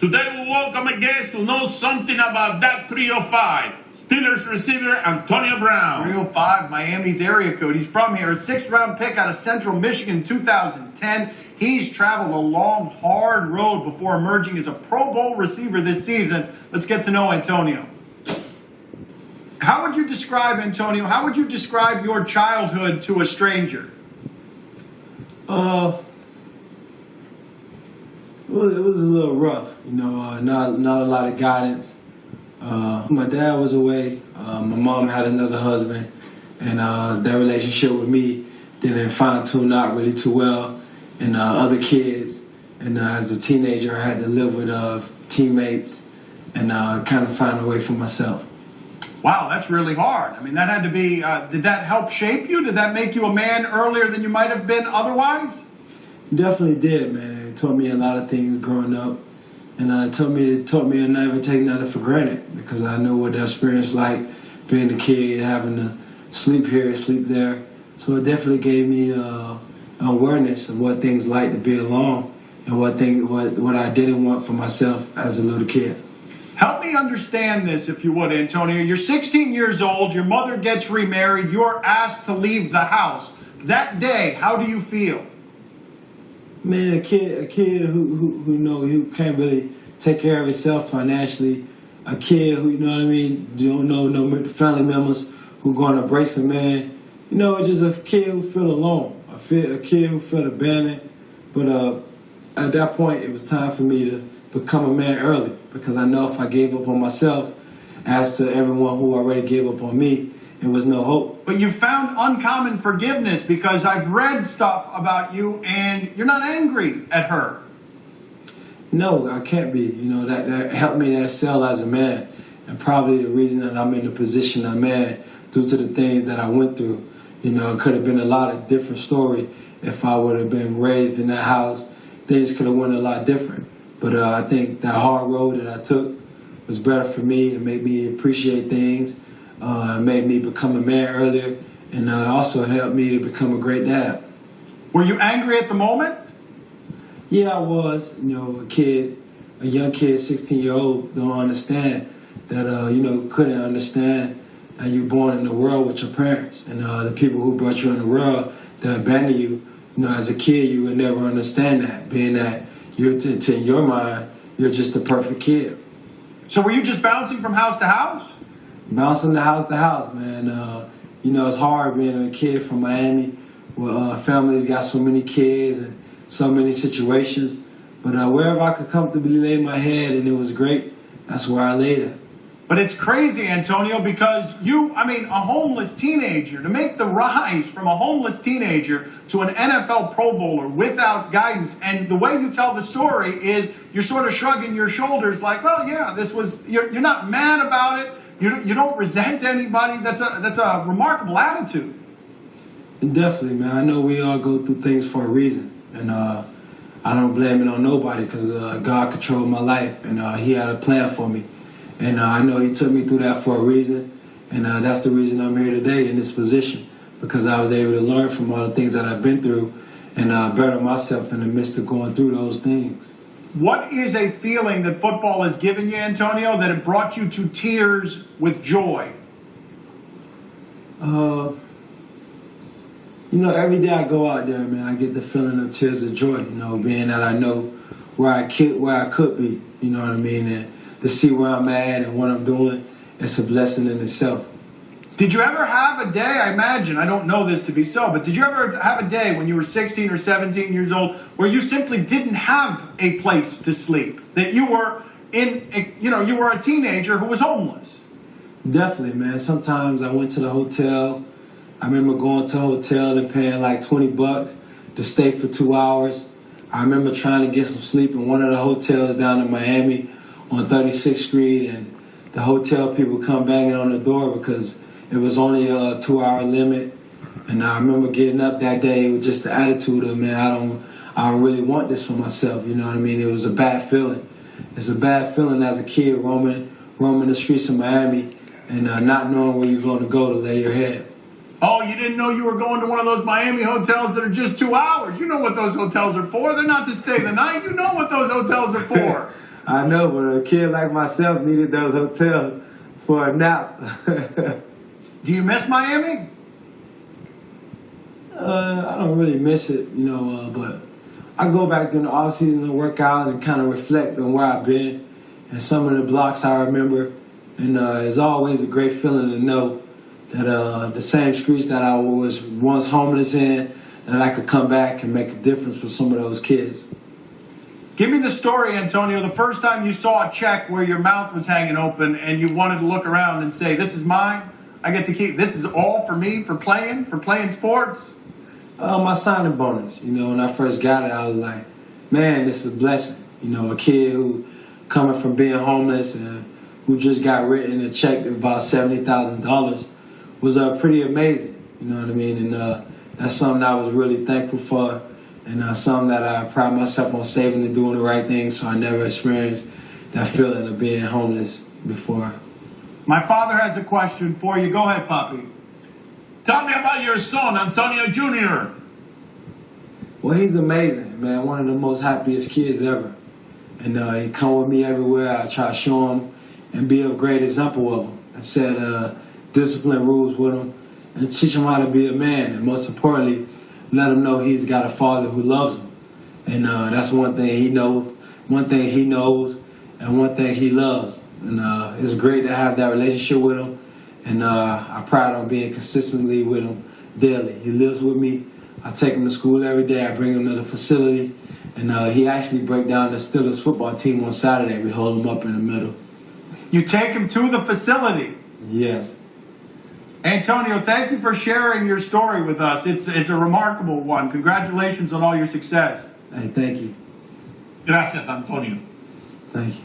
Today we welcome a guest who knows something about that 305. Steelers receiver Antonio Brown. 305, Miami's area code. He's from here. A 6th-round pick out of Central Michigan in 2010. He's traveled a long, hard road before emerging as a Pro Bowl receiver this season. Let's get to know Antonio. How would you describe, Antonio, how would you describe your childhood to a stranger? Well, it was a little rough, not a lot of guidance. My dad was away. My mom had another husband, and their relationship with me didn't fine-tune out really too well, and other kids. And as a teenager, I had to live with teammates and kind of find a way for myself. Wow, that's really hard. I mean, that had to be, did that help shape you? Did that make you a man earlier than you might have been otherwise? Definitely did, man. It taught me a lot of things growing up. And it taught me to never take nothing for granted, because I know what the experience like being a kid, having to sleep here, sleep there. So it definitely gave me awareness of what things like to be alone and what I didn't want for myself as a little kid. Help me understand this, if you would, Antonio. You're 16 years old, your mother gets remarried, you're asked to leave the house. That day, how do you feel? Man, a kid who can't really take care of himself financially, a kid who, you don't know no family members who going to embrace a man, just a kid who feel alone, a kid who feel abandoned. But at that point, it was time for me to become a man early, because I know if I gave up on myself, as to everyone who already gave up on me, it was no hope. But you found uncommon forgiveness, because I've read stuff about you and you're not angry at her. No, I can't be. That helped me to excel as a man, and probably the reason that I'm in the position I'm in due to the things that I went through. It could have been a lot of different story if I would have been raised in that house. Things could have went a lot different. But I think that hard road that I took was better for me. It made me appreciate things. It made me become a man earlier, and also helped me to become a great dad. Were you angry at the moment? Yeah, I was. A young kid, 16-year-old, don't understand that, couldn't understand that you're born in the world with your parents. And the people who brought you in the world, they abandon you. As a kid, you would never understand that, being that in your mind, you're just the perfect kid. So were you just bouncing from house to house? Bouncing to house, man. It's hard being a kid from Miami, where families got so many kids and so many situations. But wherever I could comfortably lay my head and it was great, that's where I laid it. But it's crazy, Antonio, because a homeless teenager, to make the rise from a homeless teenager to an NFL Pro Bowler without guidance, and the way you tell the story is you're sort of shrugging your shoulders like, well, yeah, you're not mad about it, you don't resent anybody. That's a remarkable attitude. And definitely, man. I know we all go through things for a reason, and I don't blame it on nobody, because God controlled my life, and He had a plan for me. And I know He took me through that for a reason, and that's the reason I'm here today in this position, because I was able to learn from all the things that I've been through and better myself in the midst of going through those things. What is a feeling that football has given you, Antonio, that it brought you to tears with joy? Every day I go out there, man, I get the feeling of tears of joy, being that I know where I could be, you know what I mean? And to see where I'm at and what I'm doing, it's a blessing in itself. Did you ever have a day, I imagine, I don't know this to be so, but did you ever have a day when you were 16 or 17 years old where you simply didn't have a place to sleep? That you were you were a teenager who was homeless? Definitely, man. Sometimes I went to the hotel. I remember going to a hotel and paying like $20 to stay for 2 hours. I remember trying to get some sleep in one of the hotels down in Miami on 36th Street, and the hotel people come banging on the door because it was only a 2-hour limit. And I remember getting up that day with just the attitude of, man, I don't really want this for myself, you know what I mean? It was a bad feeling. It's a bad feeling as a kid roaming the streets of Miami and not knowing where you're going to go to lay your head. Oh, you didn't know you were going to one of those Miami hotels that are just 2 hours. You know what those hotels are for. They're not to stay the night. You know what those hotels are for. I know, but a kid like myself needed those hotels for a nap. Do you miss Miami? I don't really miss it, but I go back during the off season and work out and kind of reflect on where I've been and some of the blocks I remember. And it's always a great feeling to know that the same streets that I was once homeless in, that I could come back and make a difference for some of those kids. Give me the story, Antonio, the first time you saw a check where your mouth was hanging open and you wanted to look around and say, this is mine, I get to keep, this is all for me, for playing sports. My signing bonus, when I first got it, I was like, man, this is a blessing. A kid who coming from being homeless and who just got written a check of about $70,000 was pretty amazing. You know what I mean? And that's something I was really thankful for, and something that I pride myself on saving and doing the right thing, so I never experienced that feeling of being homeless before. My father has a question for you. Go ahead, Papi. Tell me about your son, Antonio Jr. Well, he's amazing, man. One of the most happiest kids ever. And he come with me everywhere. I try to show him and be a great example of him. I set discipline rules with him and teach him how to be a man. And most importantly, let him know he's got a father who loves him. And that's one thing he knows, and one thing he loves. And it's great to have that relationship with him. And I pride on being consistently with him daily. He lives with me. I take him to school every day. I bring him to the facility. And he actually broke down the Steelers football team on Saturday. We hold him up in the middle. You take him to the facility? Yes. Antonio, thank you for sharing your story with us. It's a remarkable one. Congratulations on all your success. Hey, thank you. Gracias, Antonio. Thank you.